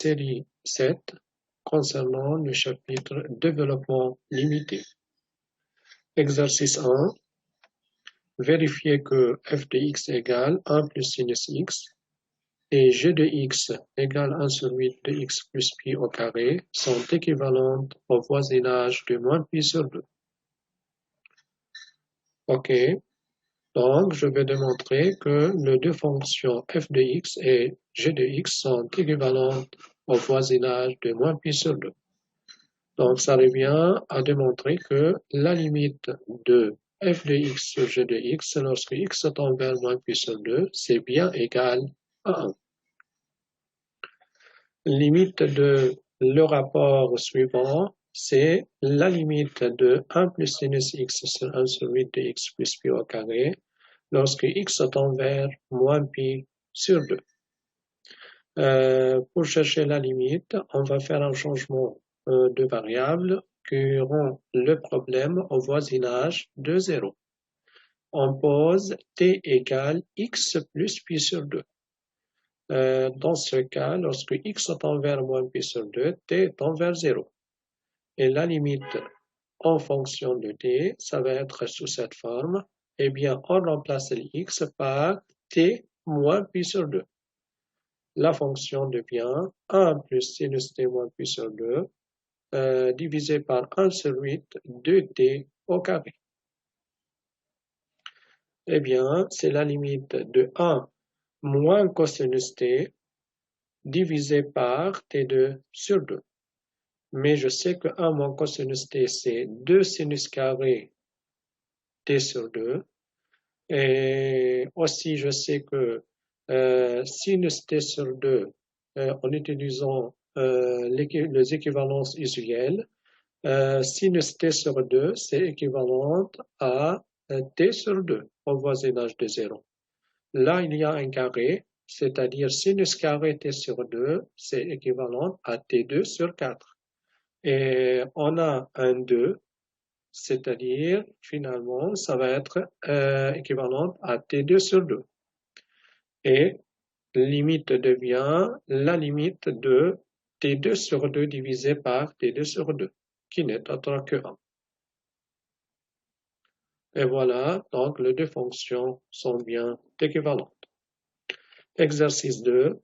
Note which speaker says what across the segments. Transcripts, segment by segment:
Speaker 1: série 7 concernant le chapitre développement limité. Exercice 1. Vérifier que f de x égale 1 plus sinus x et g de x égale 1 sur 8 de x plus pi au carré sont équivalentes au voisinage de moins pi sur 2. OK. Donc, je vais démontrer que les deux fonctions f de x et g de x sont équivalentes au voisinage de moins pi sur 2. Donc, ça revient à démontrer que la limite de f de x sur g de x, lorsque x tend vers moins pi sur 2, c'est bien égal à 1. Limite de le rapport suivant, c'est la limite de 1 plus sinus x sur 1 sur 8 de x plus pi au carré, lorsque x tend vers moins pi sur 2. Pour chercher la limite, on va faire un changement de variable qui rend le problème au voisinage de 0. On pose t égale x plus pi sur 2. Dans ce cas, lorsque x tend vers moins pi sur 2, t tend vers 0. Et la limite en fonction de t, ça va être sous cette forme. Eh bien, on remplace x par t moins pi sur 2. La fonction devient 1 plus sinus t moins pi sur 2 divisé par 1 sur 8 de t au carré. Eh bien, c'est la limite de 1 moins cosinus t divisé par t2 sur 2. Mais je sais que 1 moins cosinus t, c'est 2 sinus carré t sur 2. Et aussi, je sais que sinus t sur 2, en utilisant les équivalences usuelles, sinus t sur 2, c'est équivalent à t sur 2, au voisinage de 0. Là, il y a un carré, c'est-à-dire sinus carré t sur 2, c'est équivalent à t2 sur 4. Et on a un 2, c'est-à-dire, finalement, ça va être équivalent à t2 sur 2. Et limite devient la limite de t2 sur 2 divisé par t2 sur 2, qui n'est autre que 1. Et voilà, donc les deux fonctions sont bien équivalentes. Exercice 2.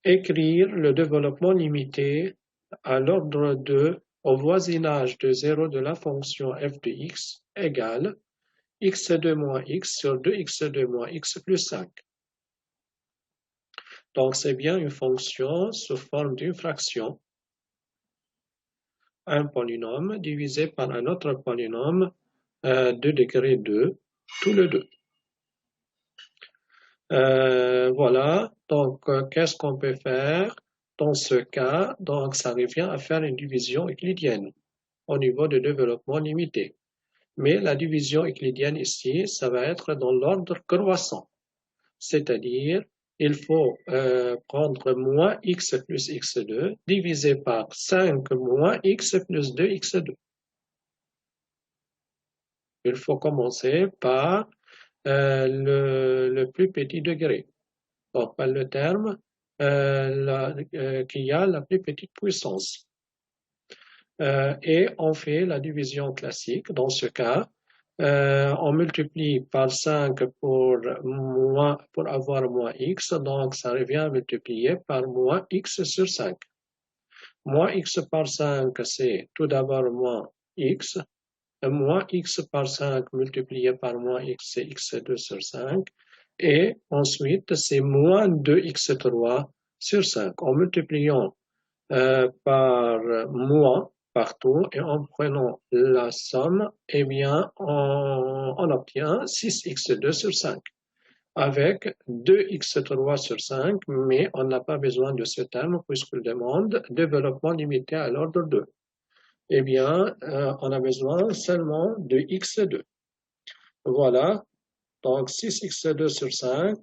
Speaker 1: Écrire le développement limité à l'ordre 2 au voisinage de 0 de la fonction f de x égale x2 moins x sur 2x2 moins x plus 5. Donc, c'est bien une fonction sous forme d'une fraction, un polynôme divisé par un autre polynôme de degré 2, tout le 2. Voilà, donc qu'est-ce qu'on peut faire dans ce cas? Donc, ça revient à faire une division euclidienne au niveau de développement limité. Mais la division euclidienne ici, ça va être dans l'ordre croissant. C'est-à-dire, il faut prendre moins x plus x2 divisé par 5 moins x plus 2x2. Il faut commencer par le plus petit degré. Donc, par le terme qui a la plus petite puissance. Et on fait la division classique. Dans ce cas, on multiplie par 5 pour avoir moins x, donc ça revient à multiplier par moins x sur 5. Moins x par 5, c'est tout d'abord moins x. Moins x par 5 multiplié par moins x, c'est x2 sur 5. Et ensuite, c'est moins 2x3 sur 5. En multipliant par moins partout et en prenant la somme, eh bien, on obtient 6x2 sur 5 avec 2x3 sur 5, mais on n'a pas besoin de ce terme puisqu'il demande développement limité à l'ordre 2. Eh bien, on a besoin seulement de x2. Voilà, donc 6x2 sur 5,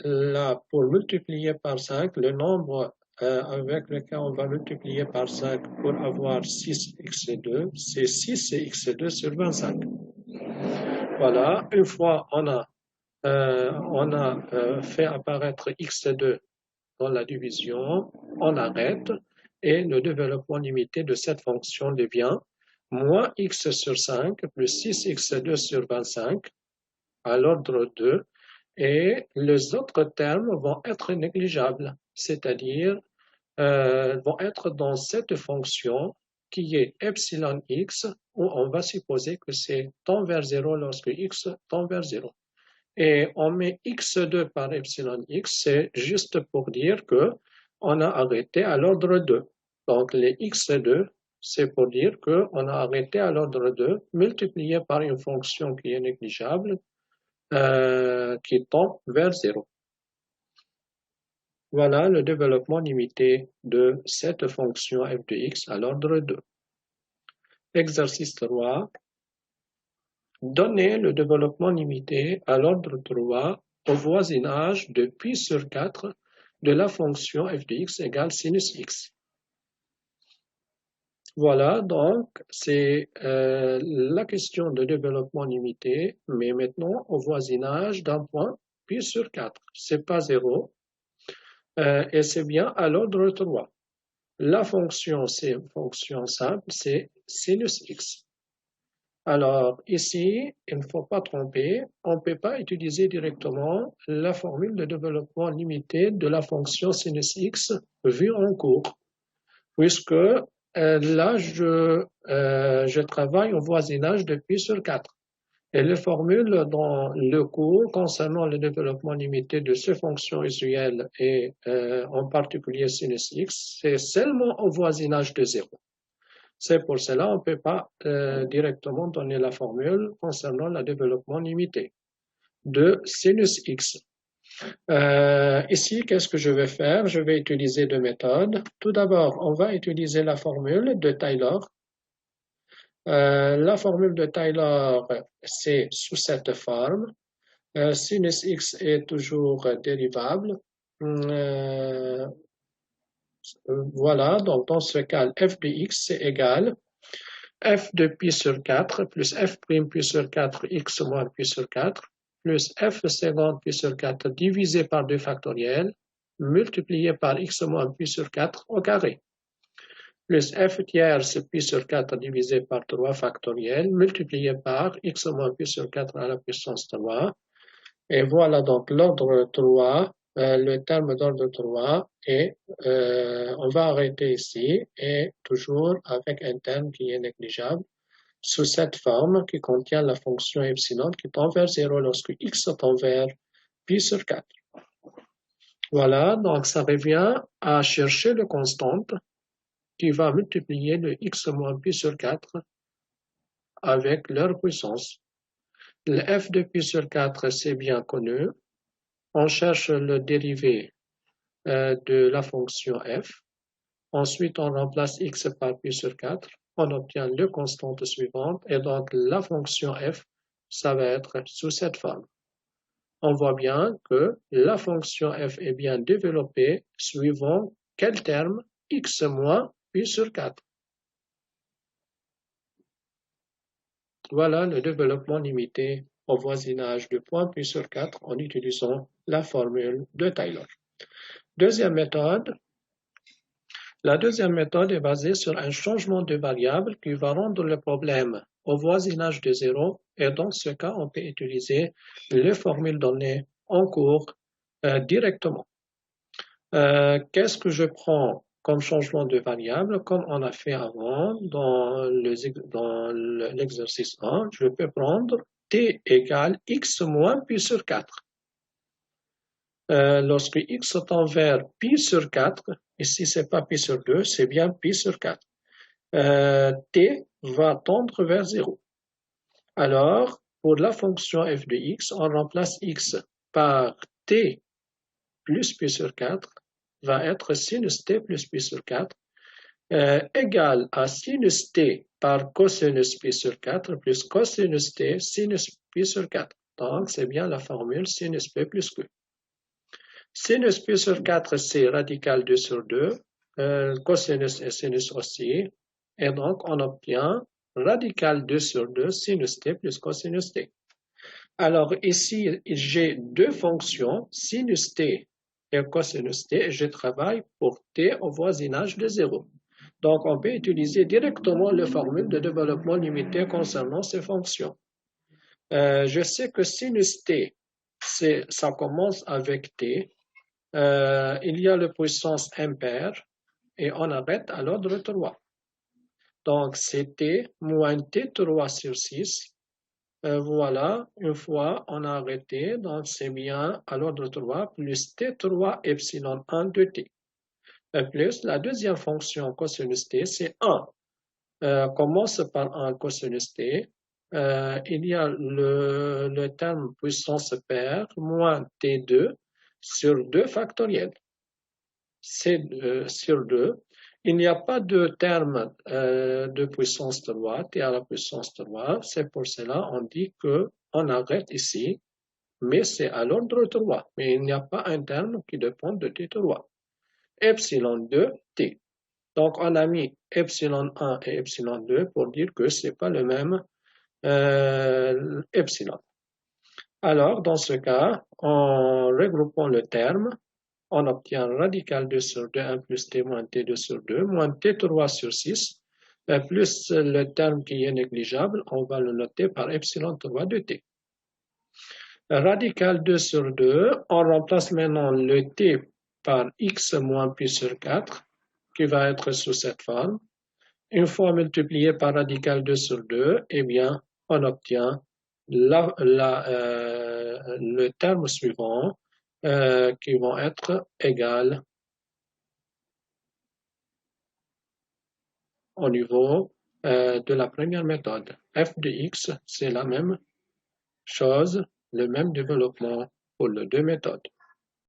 Speaker 1: là, pour multiplier par 5, le nombre avec lequel on va multiplier par 5 pour avoir 6x2, c'est 6 et x2 sur 25. Voilà, une fois on a fait apparaître x2 dans la division, on arrête et le développement limité de cette fonction devient moins x sur 5 plus 6x2 sur 25 à l'ordre 2 et les autres termes vont être négligeables, c'est-à-dire vont être dans cette fonction qui est epsilon x où on va supposer que c'est tend vers 0 lorsque x tend vers 0. Et on met x2 par epsilon x, c'est juste pour dire que on a arrêté à l'ordre 2. Donc les x2, c'est pour dire qu'on a arrêté à l'ordre 2 multiplié par une fonction qui est négligeable, qui tend vers 0. Voilà le développement limité de cette fonction f de x à l'ordre 2. Exercice 3. Donnez le développement limité à l'ordre 3 au voisinage de pi sur 4 de la fonction f de x égale sinus x. Voilà, donc c'est la question de développement limité, mais maintenant au voisinage d'un point pi sur 4. C'est pas 0, et c'est bien à l'ordre 3. La fonction, c'est une fonction simple, c'est sinus x. Alors ici, il ne faut pas tromper, on ne peut pas utiliser directement la formule de développement limité de la fonction sinus x vue en cours, puisque là, je travaille au voisinage de pi sur 4. Et les formules dans le cours concernant le développement limité de ces fonctions usuelles et en particulier sinus x, c'est seulement au voisinage de 0. C'est pour cela qu'on ne peut pas directement donner la formule concernant le développement limité de sinus x. Ici, qu'est-ce que je vais faire? Je vais utiliser deux méthodes. Tout d'abord, on va utiliser la formule de Taylor. La formule de Taylor, c'est sous cette forme. Sinus x est toujours dérivable. Voilà, donc dans ce cas, f de x c'est égal f de pi sur 4 plus f prime pi sur 4 x moins pi sur 4 plus f seconde pi sur 4 divisé par 2 factoriel multiplié par x moins pi sur 4 au carré plus f tierce pi sur 4 divisé par 3 factoriel multiplié par x moins pi sur 4 à la puissance 3. Et voilà donc l'ordre 3, le terme d'ordre 3, et on va arrêter ici, et toujours avec un terme qui est négligeable, sous cette forme qui contient la fonction epsilon qui tend vers 0 lorsque x tend vers pi sur 4. Voilà, donc ça revient à chercher le constante qui va multiplier le x moins pi sur 4 avec leur puissance. Le f de pi sur 4, c'est bien connu. On cherche le dérivé de la fonction f. Ensuite, on remplace x par pi sur 4. On obtient le constante suivante. Et donc, la fonction f, ça va être sous cette forme. On voit bien que la fonction f est bien développée suivant quel terme? X moins pi sur 4. Voilà le développement limité au voisinage du point pi sur 4 en utilisant la formule de Taylor. Deuxième méthode. La deuxième méthode est basée sur un changement de variable qui va rendre le problème au voisinage de 0 et dans ce cas, on peut utiliser les formules données en cours directement. Qu'est-ce que je prends comme changement de variable? Comme on a fait avant dans l'exercice 1, je peux prendre t égale x moins pi sur 4. Lorsque x tend vers pi sur 4, ici c'est pas pi sur 2, c'est bien pi sur 4, t va tendre vers 0. Alors, pour la fonction f de x, on remplace x par t plus pi sur 4, va être sinus t plus pi sur 4, égal à sinus t par cosinus pi sur 4 plus cosinus t sinus pi sur 4. Donc, c'est bien la formule sinus p plus q. Sinus pi sur 4, c'est radical 2 sur 2, cosinus et sinus aussi, et donc on obtient radical 2 sur 2 sinus t plus cosinus t. Alors ici, j'ai deux fonctions, sinus t et cosinus t, et je travaille pour t au voisinage de 0. Donc, on peut utiliser directement les formules de développement limité concernant ces fonctions. Je sais que sinus t, ça commence avec t. Il y a la puissance impaire et on arrête à l'ordre 3. Donc, c'est t moins t3 sur 6. Voilà, une fois on a arrêté, donc c'est bien à l'ordre 3 plus t3 epsilon 1 de t. Plus la deuxième fonction cosinus t, c'est 1. Commence par 1 cosinus t. Il y a le terme puissance paire moins t2 sur 2 factoriel. C'est sur 2. Il n'y a pas de terme de puissance 3, t à la puissance 3. C'est pour cela on dit qu'on arrête ici, mais c'est à l'ordre 3. Mais il n'y a pas un terme qui dépend de t3. Epsilon 2, t. Donc on a mis epsilon 1 et epsilon 2 pour dire que ce n'est pas le même epsilon. Alors, dans ce cas, en regroupant le terme, on obtient radical 2 sur 2, 1 plus t moins t2 sur 2, moins t3 sur 6, plus le terme qui est négligeable, on va le noter par epsilon 3 de t. Radical 2 sur 2, on remplace maintenant le t par x moins pi sur 4, qui va être sous cette forme. Une fois multiplié par radical 2 sur 2, eh bien, on obtient le terme suivant, qui vont être égales au niveau de la première méthode. F de x, c'est la même chose, le même développement pour les deux méthodes.